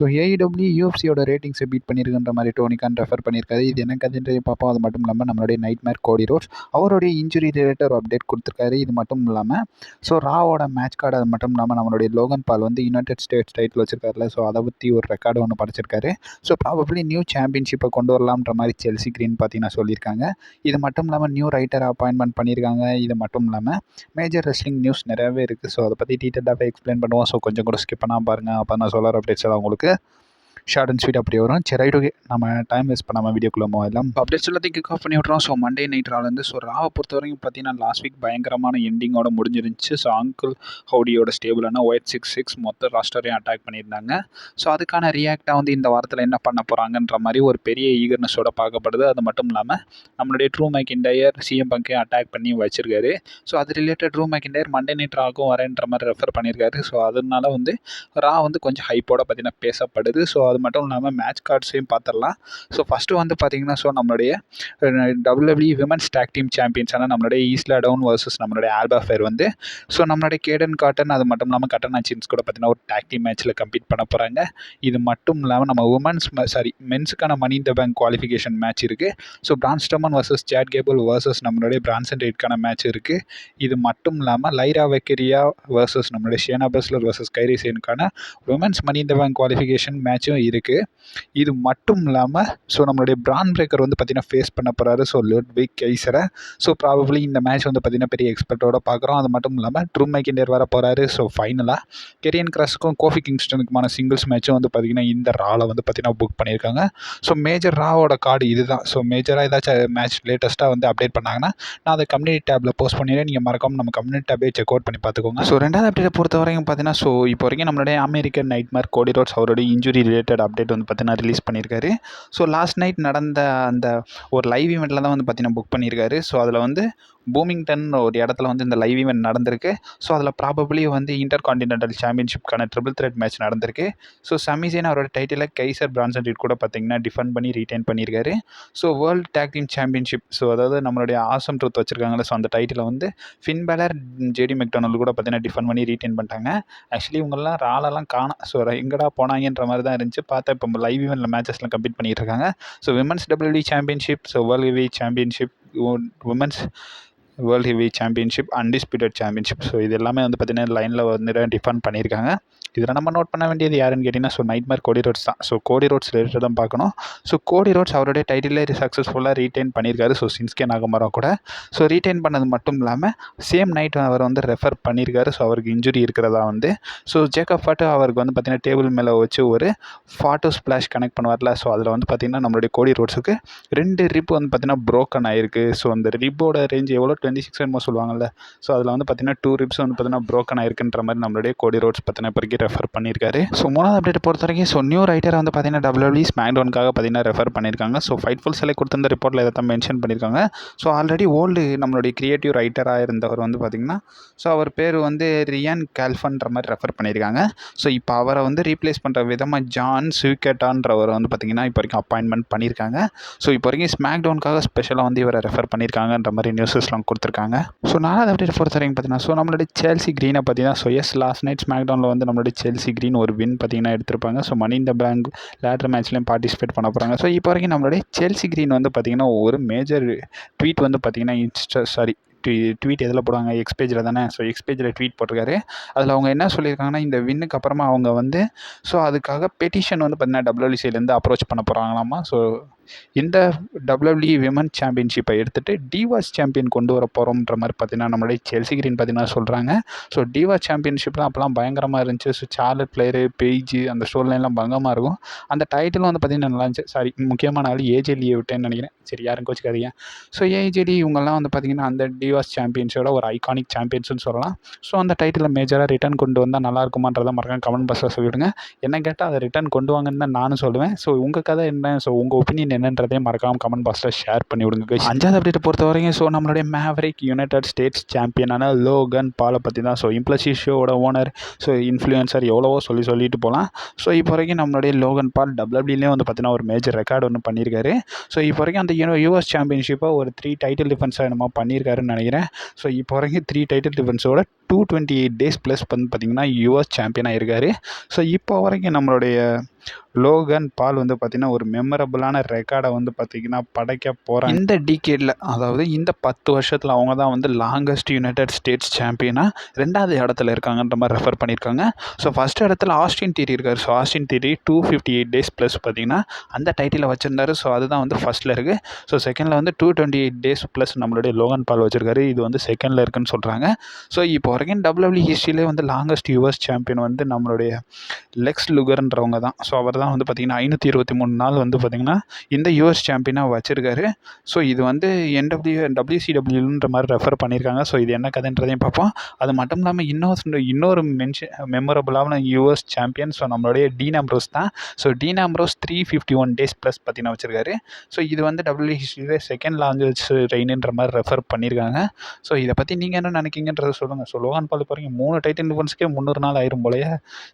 So AEW யூஎஃப்சியோட ரேட்டிங்ஸை beat பண்ணியிருக்குன்ற மாதிரி Dhoni Khan refer பண்ணியிருக்காரு. இது என்ன கதைன்றதையும் பார்ப்போம். அது மட்டும் இல்லாமல் நம்மளுடைய நைட்மேர் கோடி ரோட்ஸ் அவருடைய இன்ஜுரி ரிலேட்டட் அப்டேட் கொடுத்துருக்காரு. இது மட்டும் இல்லாமல் ஸோ ராவோட மேட்ச் கார்டு, அது மட்டும் இல்லாமல் நம்மளுடைய லோகன் பால் வந்து யுனைடெட் ஸ்டேட்ஸ் டைட்டில் வச்சிருக்காருல, ஸோ அதை பற்றி ஒரு ரெக்கார்டு ஒன்று படிச்சிருக்காரு. ஸோ ப்ராபப்ளி நியூ சாம்பியன்ஷிப்பை கொண்டு வரலாம்ன்ற மாதிரி செல்சி கிரீன் பார்த்தீங்கன்னா சொல்லியிருக்காங்க. இது மட்டும் இல்லாமல் நியூ ரைட்டர் அப்பாயின்மெண்ட் பண்ணியிருக்காங்க. இது மட்டும் இல்லாமல் மேஜர் ரெஸ்லிங் நியூஸ் நிறையவே இருக்குது. ஸோ அதை பற்றி டீட்டெயிலாகவே எக்ஸ்பிளைன் பண்ணுவோம். ஸோ கொஞ்சம் கூட ஸ்கிப் பண்ணாமல் பாருங்கள். அப்போ நான் சொல்கிற அப்டேட்ஸ் எல்லாம் உங்களுக்கு ஷார்ட் அண்ட் ஸ்வீட் அப்படி வரும். சரி, ரைட், ஓகே, நம்ம டைம் வேஸ்ட் பண்ணாமல் வீடியோக்குள்ளே போகலாம். அப்டேட்ஸ் எல்லாத்தையும் கிக் ஆஃப் பண்ணி விட்றோம். ஸோ மண்டே நைட் ராலேருந்து ஸோ ராவை பொறுத்த வரைக்கும் பார்த்தீங்கன்னா லாஸ்ட் வீக் பயங்கரமான எண்டிங்கோட முடிஞ்சிருந்துச்சு. ஸோ அங்கிள் ஹவுடியோட ஸ்டேபிளான OH66 மொத்த ராஸ்டரையும் அட்டாக் பண்ணியிருந்தாங்க. ஸோ அதுக்கான ரியாக்டாக வந்து இந்த வாரத்தில் என்ன பண்ண போகிறாங்கன்ற மாதிரி ஒரு பெரிய ஈகர்னஸோட பார்க்கப்படுது. அது மட்டும் இல்லாமல் நம்மளுடைய ட்ரூ மெக்கின்டயர் சிஎம் பங்கையும் அட்டாக் பண்ணி வச்சிருக்காரு. ஸோ அது ரிலேட்டட் ட்ரூ மெக்கின்டயர் மண்டே நைட் ராவுக்கும் வரேன்ற மாதிரி ரெஃபர் பண்ணியிருக்காரு. ஸோ அதனால வந்து ரா வந்து கொஞ்சம் ஹைப்போட பார்த்தீங்கன்னா பேசப்படுது. ஸோ அது மட்டும் இல்லாமல் மேட்ச் கார்ட்ஸையும் பார்த்துடலாம். ஸோ ஃபஸ்ட்டு வந்து பார்த்திங்கன்னா ஸோ நம்மளுடைய WWE விமன்ஸ் டேக் டீம் சாம்பியன்ஸான நம்மளுடைய ஈஸ்லா டவுன் வர்சஸ் நம்மளுடைய ஆல்பா ஃபேர் வந்து ஸோ நம்மளுடைய கேடன் காட்டன், அது மட்டும் இல்லாமல் கட்டனா சின்ஸ் கூட பார்த்திங்கன்னா ஒரு டேக் டீம் மேட்ச்சில் கம்ப்ளீட் பண்ண போகிறாங்க. இது மட்டும் இல்லாமல் நம்ம மென்ஸுக்கான money in the bank qualification match இருக்குது. So Braun Strowman versus Chad Gable versus நம்மளுடைய பிரான்சன் ரீட்கான மேட்ச் இருக்குது. இது மட்டும் இல்லாமல் லைரா வெக்கரியா வர்சஸ் நம்மளுடைய ஷேனா பெஸ்லர் வர்சஸ் கைரி சேனுக்கான women's money in the bank qualification மேட்சும் இருக்குது. இது மட்டும் இல்லாமல் ஸோ நம்மளுடைய பிரான் பிரேக்கர் வந்து பார்த்திங்கன்னா ஃபேஸ் பண்ண போகிறாரு. ஸோ லுட்விக் கைசரை. ஸோ ப்ராபப்ளி இந்த மேட்ச் வந்து பார்த்திங்கன்னா பெரிய எக்ஸ்பெக்டோட பார்க்குறோம். அது மட்டும் இல்லாமல் ட்ரூ மெக்கின்டயர் வர போகிறாரு. ஸோ ஃபைனலாக கெரியன் கிராஸுக்கும் கோஃபி கிங்ஸ்டனுக்குமான சிங்கிள்ஸ் மேட்சும் வந்து பார்த்திங்கன்னா இந்த ராவில் வந்து பார்த்திங்கன்னா புக் பண்ணியிருக்காங்க. ஸோ மேஜர் ராவோட கார்டு இதுதான். ஸோ மேஜராக ஏதாச்சும் மேட்ச் லேட்டஸ்ட்டாக வந்து அப்டேட் பண்ணாங்கன்னா நான் அதை கம்யூனிட்டி டேப்பில் போஸ்ட் பண்ணிடுறேன். நீங்கள் மறக்காமல் நம்ம கம்யூனிட்டி டேப்பே செக் அவுட் பண்ணி பார்த்துக்கோங்க. ஸோ ரெண்டாவது அப்டேட்டை பொறுத்த வரைக்கும் பார்த்தீங்கன்னா ஸோ இப்போ வரைக்கும் நம்மளுடைய அமெரிக்கன் நைட்மேர் கோடி ரோட்ஸ் அவருடைய இன்ஜுரி ரிலேட்டட் அப்டேட் வந்து பார்த்தீங்கன்னா ரிலீஸ் பண்ணியிருக்காரு. ஸோ லாஸ்ட் நைட் நடந்த அந்த ஒரு லைவ் ஈவெண்ட்டில் தான் வந்து பார்த்தீங்கன்னா புக் பண்ணியிருக்காரு. ஸோ அதில் வந்து பூமிங்டன் ஒரு இடத்துல வந்து இந்த லைவ் ஈவெண்ட் நடந்திருக்கு. ஸோ அதில் ப்ராபப்ளி வந்து இன்டர் கான்டினென்டல் சாம்பியன்ஷிப்கான ட்ரிபிள் த்ரெட் மேட்ச் நடந்திருக்கு. ஸோ சமிசேன் அவரோட டைட்டிலை கைசர் பிரான்சன் ரீட் கூட பார்த்தீங்கன்னா டிஃபெண்ட் பண்ணி ரீட்டைன் பண்ணியிருக்காரு. So world tag team championship, so அதாவது நம்மளுடைய ஆசம் ட்ரூத் வச்சிருக்காங்களே, ஸோ அந்த டைட்டிலை வந்து ஃபின் பேலர், ஜேடி மெக்டோனல் கூட பார்த்தீங்கன்னா டிஃபெண்ட் பண்ணி ரீட்டைன் பண்ணிட்டாங்க. ஆக்சுவலி இவங்கெல்லாம் ராலெல்லாம் காணோம். ஸோ எங்கடா போனாங்கன்ற மாதிரி தான் இருந்துச்சு. பார்த்தா இப்போ லைவ் ஈவெண்ட்டில் மேட்சஸ்லாம் கம்ப்ளீட் பண்ணிட்டு இருக்காங்க. So women's WWE championship, so world heavy championship, women's world heavy championship, undisputed championship, so இது எல்லாமே வந்து பார்த்திங்கன்னா லைனில் வந்து டிஃபெண்ட் பண்ணியிருக்காங்க. இதில் நம்ம நோட் பண்ண வேண்டியது யாருன்னு கேட்டிங்கன்னா ஸோ நைட்மேர் கோடி ரோட்ஸ் தான். ஸோ கோடி ரோட்ஸ் ரிலேட்டட் தான் பார்க்கணும். ஸோ கோடி ரோட்ஸ் அவருடைய டைட்டிலே சக்ஸஸ்ஃபுல்லாக ரீட்டைன் பண்ணியிருக்காரு. ஸோ சின்ஸ்கே நாகமரா கூட ஸோ ரீட்டைன் பண்ணது மட்டும் இல்லாமல் சேம் நைட் அவர் வந்து ரெஃபர் பண்ணியிருக்காரு. ஸோ அவருக்கு இன்ஜுரி இருக்கிறதா வந்து ஸோ ஜேக்கப் ஃபாட்டு அவருக்கு வந்து பார்த்திங்கன்னா டேபிள் மேலே வச்சு ஒரு ஃபாட்டோ ஸ்ப்ளாஷ் கனெக்ட் பண்ணுவார்ல, ஸோ அதில் வந்து பார்த்திங்கன்னா நம்மளுடைய கோடி ரோட்ஸுக்கு 2 ரிப் வந்து பார்த்திங்கன்னா ப்ரோக்கன் ஆகிருக்கு. ஸோ அந்த ரிப்போட ரேஞ்ச் எவ்வளோ 26 என்னமோ சொல்லுவாங்கல்ல, ஸோ அதில் வந்து பார்த்திங்கன்னா 2 ரிப்ஸ் வந்து பார்த்திங்கன்னா ப்ரோக்கன் ஆகிருக்குன்ற மாதிரி நம்மளுடைய கோடி ரோட்ஸ் பார்த்திங்கன்னா இப்போதைக்கு ரெஃபர் பண்ணியிருக்காரு. ஸோ மூணாவது அப்டேட் பொறுத்த வரைக்கும் ஸோ நியூ ரைட்டரை வந்து பார்த்திங்கன்னா WWE ஸ்மாக்டவுனுக்காக பார்த்திங்கன்னா ரெஃபர் பண்ணியிருக்காங்க. ஸோ ஃபைட்ஃபுல் சிலை கொடுத்திருந்த ரிப்போர்ட்டில் இதை தான் மென்ஷன் பண்ணியிருக்காங்க. ஸோ ஆல்ரெடி ஓல்டு நம்மளுடைய கிரியேட்டிவ் ரைட்டராக இருந்தவர் வந்து பார்த்திங்கன்னா ஸோ அவர் பேர் வந்து ரியான் கால்ஃபன்ற மாதிரி ரெஃபர் பண்ணியிருக்காங்க. ஸோ இப்போ அவரை வந்து ரீப்ளேஸ் பண்ணுற விதமாக ஜான் ஸ்வீக்கட்டான்றவர் வந்து பார்த்திங்கன்னா இப்போ வரைக்கும் அப்பாயின்மெண்ட் பண்ணியிருக்காங்க. ஸோ இப்போ வரைக்கும் ஸ்மாக்டவுனுக்காக ஸ்பெஷலாக வந்து இவரை ரெஃபர் பண்ணியிருக்காங்கன்ற மாதிரி நியூஸஸ்லாம் கொடுத்துருக்காங்க. ஸோ நாலாவது அப்டேட் பொறுத்த வரைக்கும் பார்த்திங்கன்னா ஸோ நம்மளுடைய சேல்சி க்ரீனை பார்த்தீங்கன்னா ஸோ லாஸ்ட் நைட் ஸ்மாக்டவுனில் வந்து நம்மளுடைய சேல்சி க்ரீன் ஒரு வின் பார்த்திங்கன்னா எடுத்திருப்பாங்க. ஸோ மணி இந்த பேங்க் லேட்டர் மேட்ச்லேயும் பார்ட்டிசிபேட் பண்ண போகிறாங்க. ஸோ இப்போ வரைக்கும் நம்மளுடைய சேல்சி க்ரீன் வந்து பார்த்திங்கன்னா ஒரு மேஜர் ட்வீட் வந்து பார்த்திங்கன்னா ட்வீட் எதில் போடுவாங்க, எக்ஸ் பேஜில் தானே. ஸோ எக்ஸ் பேஜில் ட்வீட் போட்டிருக்காரு. அதில் அவங்க என்ன சொல்லியிருக்காங்கன்னா இந்த வின்னுக்கு அப்புறமா அவங்க வந்து ஸோ அதுக்காக பெட்டிஷன் வந்து பார்த்திங்கன்னா WWCலேருந்து அப்ரோச் பண்ண போகிறாங்களாமா. ஸோ இந்த WWE விமன் சாம்பியன்ஷிப்பை எடுத்துகிட்டு டிவாஸ் சாம்பியன் கொண்டு வர போகிறோம்ன்ற மாதிரி பார்த்திங்கன்னா நம்மளுடைய செல்சி கிரீன் பார்த்திங்கன்னா சொல்கிறாங்க. ஸோ டிவாஸ் சாம்பியன்ஷிப்லாம் அப்போலாம் பயங்கரமாக இருந்துச்சு. ஸோ சார்லட் பிளேயரு பேஜு அந்த ஸ்டோர் லைன்லாம் பயங்கரமாக இருக்கும். அந்த டைட்டிலும் வந்து பார்த்திங்கன்னா நல்லா இருந்துச்சு. முக்கியமான ஆள் ஏஜேலியை விட்டேன்னு நினைக்கிறேன். சரி, யாரும் கோச்சிக்காதீங்க. ஸோ ஏஜேடி இவங்கெல்லாம் வந்து பார்த்திங்கன்னா அந்த டிவாஸ் சாம்பியன்ஸோட ஒரு ஐகானிக் சாம்பியன்ஸ்னு சொல்லலாம். ஸோ அந்த டைட்டில் மேஜராக ரிட்டர்ன் கொண்டு வந்தால் நல்லா இருக்குமான்றதை மறக்காம கமெண்ட் பாக்ஸில் சொல்லிவிடுங்க. என்ன கேட்டால் அதை ரிட்டர்ன் கொண்டு வாங்கன்னு தான் நானும் சொல்லுவேன். ஸோ உங்கள் கதை என்ன, ஸோ உங்கள் ஒப்பீனியன் என்னன்றதையும் மறக்காமல் கமெண்ட் பாக்ஸில் ஷேர் பண்ணி விடுங்க. அஞ்சாவது அப்டேட் பொறுத்த வரைக்கும் ஸோ நம்மளுடைய மேவரிக் யுனைடெட் ஸ்டேட்ஸ் சாம்பியனான லோகன் பாலை பற்றி தான். ஸோ இம்ப்ளசி ஷோவோட ஓனர், ஸோ இன்ஃப்ளூயன்சர் எவ்வளவோ சொல்லிட்டு போகலாம். ஸோ இப்போ வரைக்கும் நம்மளுடைய லோகன் பால் WWEலேயே வந்து பார்த்தீங்கன்னா ஒரு மேஜர் ரெக்கார்டு ஒன்று பண்ணியிருக்காரு. ஸோ இப்போ வரைக்கும் அந்த யூஎஸ் சாம்பியன்ஷிப்பை ஒரு 3 டைட்டில் டிஃபென்ஸாக என்னமோ பண்ணியிருக்காருன்னு நினைக்கிறேன். ஸோ இப்போ வரைக்கும் 3 டைட்டில் டிஃபென்ஸோட 228 டேஸ் ப்ளஸ் வந்து பார்த்திங்கன்னா யூஎஸ் சாம்பியனாக இருக்கார். ஸோ இப்போ வரைக்கும் நம்மளுடைய லோகன் பால் வந்து பார்த்திங்கன்னா ஒரு மெமரபுளான ரெக்கார்டை வந்து பார்த்திங்கன்னா படைக்க போகிறாங்க. இந்த டிகேடில், அதாவது இந்த 10 வருஷத்தில் அவங்க தான் வந்து லாங்கஸ்ட் யுனைடெட் ஸ்டேட்ஸ் சாம்பியனாக 2வது இடத்துல இருக்காங்கன்ற மாதிரி ரெஃபர் பண்ணியிருக்காங்க. ஸோ ஃபஸ்ட் இடத்துல ஆஸ்டின் தியரி இருக்கார். So Austin theory 258 days plus பார்த்திங்கன்னா அந்த டைட்டிலை வச்சுருந்தாரு. ஸோ அதுதான் வந்து ஃபஸ்ட்டில் இருக்குது. ஸோ செகண்டில் வந்து 228 டேஸ் ப்ளஸ் நம்மளுடைய லோகன் பால் வச்சுருக்காரு. இது வந்து செகண்டில் இருக்குன்னு சொல்கிறாங்க. ஸோ இப்போ வரைக்கும் WWE ஹிஸ்ட்ரியிலே வந்து லாங்கஸ்ட் யுஎஸ் சாம்பியன் வந்து நம்மளுடைய லெக்ஸ் லுகர்ன்றவங்க தான். ஸோ அவர் தான் வந்து பார்த்திங்கன்னா 523 நாள் வந்து பார்த்திங்கன்னா இந்த யுஎஸ் சாம்பியனாக வச்சுருக்காரு. ஸோ இது வந்து WCWன்ற மாதிரி ரெஃபர் பண்ணியிருக்காங்க. ஸோ இது என்ன கதைன்றதையும் பார்ப்போம். அது மட்டும் இல்லாமல் இன்னொரு மெமரபுளான யுஎஸ் சாம்பியன் ஸோ நம்மளுடைய டீன் ஆம்ப்ரோஸ் தான். So Dean Ambrose 351 days plus பார்த்திங்கன்னா வச்சுருக்காரு. ஸோ இது வந்து WWE ஹிஸ்ட்ரியில் செகண்ட் லாங்கஸ்ட் ரெயினுன்ற மாதிரி ரெஃபர் பண்ணியிருக்காங்க. ஸோ இதை பற்றி நீங்கள் என்ன நினைக்கிங்கன்றதை சொல்லுங்கள். ஸோ லோகன் பால் பாருங்க 3 டைட்டில் டிஃபென்ஸ்க்கே 300 நாள் ஆயிரும் போலயே.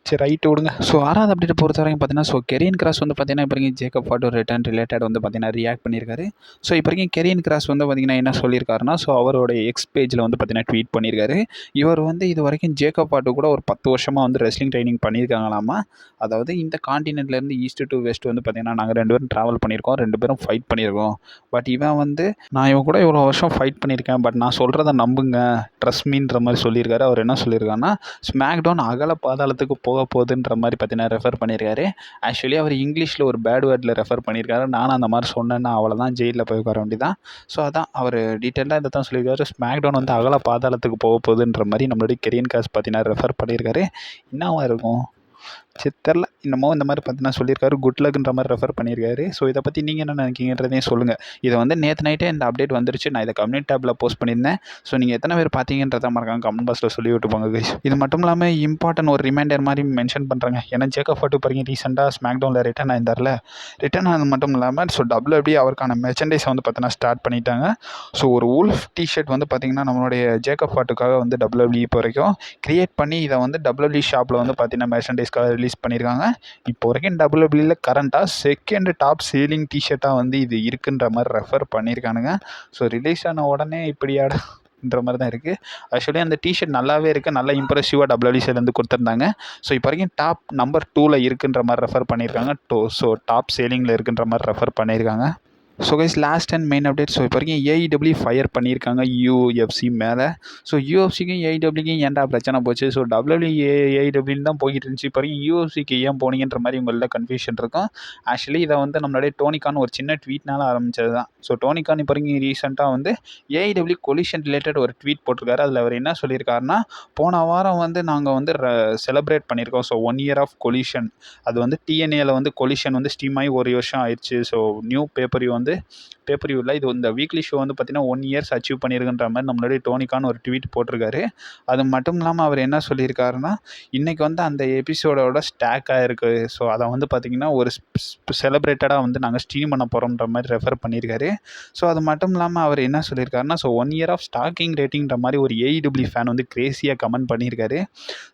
சரி ரைட்டு விடுங்க. ஸோ 6வது அப்டேட் பொறுத்த வரைக்கும் பார்த்தீங்கன்னா ஸோ கெரியன் கிராஸ் வந்து பார்த்தீங்கன்னா இப்போ ஜேக்கப் ஃபாட்டோ ரிட்டர்ன் ரிலேட்டட் வந்து பார்த்தீங்கன்னா ரியாக்ட் பண்ணியிருக்காரு. ஸோ இப்போ வரைக்கும் கெரியன் கிராஸ் வந்து பார்த்தீங்கன்னா என்ன சொல்லியிருக்காருன்னா ஸோ அவரோட எக்ஸ் பேஜில் வந்து பார்த்தீங்கன்னா ட்வீட் பண்ணியிருக்காரு. இவர் வந்து இது வரைக்கும் ஜேக்கப் ஃபாட்டோ கூட ஒரு 10 வருஷமாக வந்து ரெஸ்லிங் ட்ரைனிங் பண்ணியிருக்காங்களாமா. அதாவது இந்த காண்டினென்ட்லேருந்து ஈஸ்ட் டு வெஸ்ட் வந்து பார்த்தீங்கன்னா நாங்கள் 2 பேரும் ட்ராவல் பண்ணியிருக்கோம், 2 பேரும் ஃபைட் பண்ணியிருக்கோம். பட் இவன் வந்து நான் இவன் கூட இவ்வளோ வருஷம் ஃபைட் பண்ணியிருக்கேன், பட் நான் சொல்கிறத நம்புங்க, ட்ரஸ்ட் மீன்ற மாதிரி சொல்லியிருக்காரு. அவர் என்ன சொல்லியிருக்காருன்னா ஸ்மாக் டவுன் அகல பாதாளத்துக்கு போக போகுதுன்ற மாதிரி பார்த்தீங்கன்னா ரெஃபர் பண்ணியிருக்காரு. ஆக்சுவலி அவர் இங்கிலீஷில் ஒரு பேட் வேர்டில் ரெஃபர் பண்ணியிருக்காரு. நானும் அந்த மாதிரி சொன்னேன்னா அவ்வளோதான், ஜெயிலில் போய் உட்கார வேண்டியதான். ஸோ அதான் அவர் டீட்டெயிலாக இதை தான் சொல்லியிருக்காரு. ஸ்மாக் டவுன் வந்து அகல பாதாளத்துக்கு போக போகுதுன்ற மாதிரி நம்மளுடைய கெரியன் கிராஸ் பார்த்தீங்கன்னா ரெஃபர் பண்ணியிருக்காரு. என்னவா இருக்கும் தெரில. இன்னமும் இந்த மாதிரி பார்த்தீங்கன்னா சொல்லியிருக்காரு. குட் லக்ன்ற மாதிரி ரெஃபர் பண்ணியிருக்காரு. ஸோ இதை பற்றி நீங்கள் என்ன நினைக்கிங்கன்றதையும் சொல்லுங்கள். இதை வந்து நேற்று நைட்டே இந்த அப்டேட் வந்துருச்சு. நான் இதை கம்யூனிட்டி டேப்பில் போஸ்ட் பண்ணியிருந்தேன். ஸோ நீங்கள் எத்தனை பேர் பார்த்தீங்கன்றதை மறக்காம கமெண்ட் பாக்ஸில் சொல்லி விட்டு போங்க கைஸ். இது மட்டும் இல்லாமல் இம்பார்ட்டன்ட் ஒரு ரிமைண்டர் மாதிரி மென்ஷன் பண்ணுறாங்க. ஏன்னா ஜேக்கப் ஃபாட்டோ பாருங்க ரீசெண்டாக ஸ்மாக் டவுனில் ரிட்டர்ன் ஆயிருந்தார்ல. ரிட்டர்ன் ஆனது மட்டும் இல்லாமல் ஸோ WWE அவருக்கான மெர்ச்சன்டைஸை வந்து பார்த்தீங்கன்னா ஸ்டார்ட் பண்ணிட்டாங்க. ஸோ ஒரு உல்ஃப் டிஷர்ட் வந்து பார்த்திங்கன்னா நம்மளுடைய ஜேக்கப் ஃபாட்டோக்காக வந்து WWE இப்போ வரைக்கும் க்ரியேட் பண்ணி இதை வந்து WWE ஷாப்பில் வந்து பார்த்திங்கன்னா மெர்ச்சன்டைஸ்க்காக ரிலீஸ் பண்ணியிருக்காங்க. இப்போ வரைக்கும் WWEல கரண்ட்டாக செகண்ட் டாப் சேலிங் டிஷர்ட்டாக வந்து இது இருக்குன்ற மாதிரி ரெஃபர் பண்ணியிருக்கானுங்க. ஸோ ரிலீஸ் ஆன உடனே இப்படியாடன்ற மாதிரி தான் இருக்குது. ஆக்சுவலி அந்த டிஷர்ட் நல்லாவே இருக்குது, நல்லா இம்ப்ரெசிவாக WWE சைட்லேருந்து கொடுத்துருந்தாங்க. ஸோ இப்போ வரைக்கும் டாப் நம்பர் 2ல் இருக்குன்ற மாதிரி ரெஃபர் பண்ணியிருக்காங்க. ஸோ டாப் சேலிங்கில் இருக்குன்ற மாதிரி ரெஃபர் பண்ணியிருக்காங்க. So guys last and main update. So இப்போ வரைக்கும் AEW ஃபயர் பண்ணியிருக்காங்க UFC மேலே. ஸோ UFCக்கும் AEWக்கும் ஏன்டா பிரச்சனை போச்சு? ஸோ WWE AEWன்னு தான் போய்கிட்டு இருந்துச்சு. இப்போ வரைக்கும் UFCக்கு ஏன் போனீங்கன்ற மாதிரி உங்களில் கன்ஃபியூஷன் இருக்கும். ஆக்சுவலி இதை வந்து நம்மளுடைய டோனிகான் ஒரு சின்ன ட்வீட்னால ஆரம்பித்தது தான். ஸோ டோனிகான் இப்போ வரைக்கும் ரீசெண்டாக வந்து AEW கொலிஷன் ரிலேட்டட் ஒரு ட்வீட் போட்டிருக்காரு. அதில் அவர் என்ன சொல்லியிருக்காருன்னா போன வாரம் வந்து நாங்கள் வந்து செலிப்ரேட் பண்ணியிருக்கோம். So 1 year of collision. அது வந்து TNAவில் வந்து கொலிஷன் வந்து ஸ்டீம் ஆகி 1 வருஷம் ஆயிடுச்சு. ஸோ நியூ பேப்பர் வந்து பேப்பரியூவில் இது இந்த வீக்லி ஷோ வந்து பார்த்திங்கன்னா 1 years அச்சீவ் பண்ணியிருக்குன்ற மாதிரி நம்மளுடைய டோனிகான் ஒரு ட்வீட் போட்டிருக்காரு. அது மட்டும் இல்லாமல் அவர் என்ன சொல்லியிருக்காருன்னா இன்றைக்கி வந்து அந்த எபிசோடோட ஸ்டாக்காக இருக்குது. ஸோ அதை வந்து பார்த்திங்கன்னா ஒரு செலிப்ரேட்டடாக வந்து நாங்கள் ஸ்ட்ரீம் பண்ண போகிறோன்ற மாதிரி ரெஃபர் பண்ணியிருக்காரு. ஸோ அது மட்டும் இல்லாமல் அவர் என்ன சொல்லியிருக்காருன்னா ஸோ 1 year ஆஃப் ஸ்டாக்கிங் ரேட்டிங்கிற மாதிரி ஒரு AEW ஃபேன் வந்து கிரேசியாக கமெண்ட் பண்ணியிருக்காரு.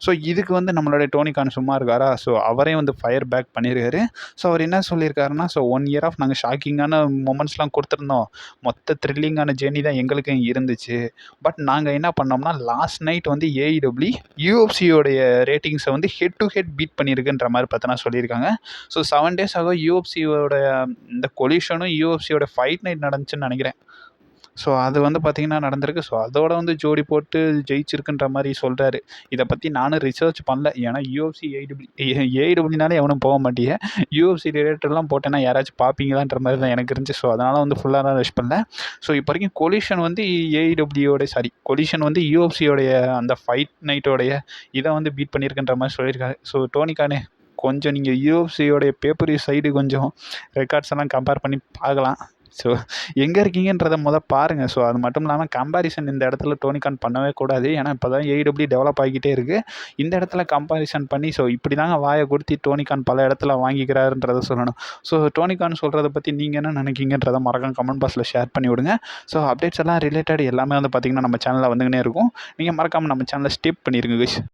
ஸோ இதுக்கு வந்து நம்மளுடைய டோனிகான் சும்மா இருக்காரா? ஸோ அவரே வந்து ஃபயர் பேக் பண்ணியிருக்காரு. ஸோ அவர் என்ன சொல்லியிருக்காருன்னா ஸோ 1 year ஆஃப் நாங்கள் ஷாக்கிங்கான மொமெண்ட்ஸ்லாம் கொடுத்துருந்தோம், மொத்த த்ரில்லிங்கான ஜேர்னி தான் எங்களுக்கும் இருந்துச்சு. பட் நாங்கள் என்ன பண்ணோம்னா லாஸ்ட் நைட் வந்து AEW UFCயோடைய ரேட்டிங்ஸை வந்து ஹெட் டு ஹெட் பீட் பண்ணியிருக்குன்ற மாதிரி பார்த்தோன்னா சொல்லியிருக்காங்க. ஸோ 7 days ஆக UFCயோட இந்த கொலிஷனும் UFCயோட ஃபைட் நைட் நடந்துச்சுன்னு நினைக்கிறேன். ஸோ அது வந்து பார்த்திங்கன்னா நடந்திருக்கு. ஸோ அதோட வந்து ஜோடி போட்டு ஜெயிச்சிருக்குன்ற மாதிரி சொல்கிறாரு. இதை பற்றி நானும் ரிசர்ச் பண்ணல. ஏன்னா UFC AEWனாலே எவனும் போக மாட்டேங்க. UFC ரிலேட்டட்லாம் போட்டேன்னா யாராச்சும் பார்ப்பீங்களான்ற மாதிரி தான் எனக்கு இருந்துச்சு. ஸோ அதனால் வந்து ஃபுல்லாக தான் ரெஸ்ட் பண்ணல. ஸோ இப்போ வரைக்கும் கொலிஷன் வந்து கொலிஷன் வந்து UFCயோடைய அந்த ஃபைட் நைட்டோடைய இதை வந்து பீட் பண்ணியிருக்குன்ற மாதிரி சொல்லியிருக்காரு. ஸோ டோனிகானே கொஞ்சம் நீங்கள் UFCயோடைய பேப்பர் சைடு கொஞ்சம் ரெக்கார்ட்ஸ் எல்லாம் கம்பேர் பண்ணி பார்க்கலாம். ஸோ எங்கே இருக்கீங்கன்றதை பாருங்கள். ஸோ அது மட்டும் இல்லாமல் கம்பேரிசன் இந்த இடத்துல டோனிகான் பண்ணவே கூடாது. ஏன்னா இப்போ தான் AEW டெவலப் ஆகிக்கிட்டே இருக்குது. இந்த இடத்துல கம்பேரிசன் பண்ணி ஸோ இப்படி தாங்க வாயை கொடுத்து டோனிகான் பல இடத்துல வாங்கிக்கிறாருன்றதை சொல்லணும். ஸோ டோனிகான் சொல்கிறத பற்றி நீங்கள் என்ன நினைக்கிங்கன்றதை மறக்காம கமெண்ட் பாக்ஸில் ஷேர் பண்ணி விடுங்க. ஸோ அப்டேட்ஸ் எல்லாம் ரிலேட்டட் எல்லாமே வந்து பார்த்திங்கன்னா நம்ம சேனலில் வந்துக்கினே இருக்கும். நீங்கள் மறக்காமல் நம்ம சேனலை ஸ்டெப் பண்ணிடுங்க கைஸ்.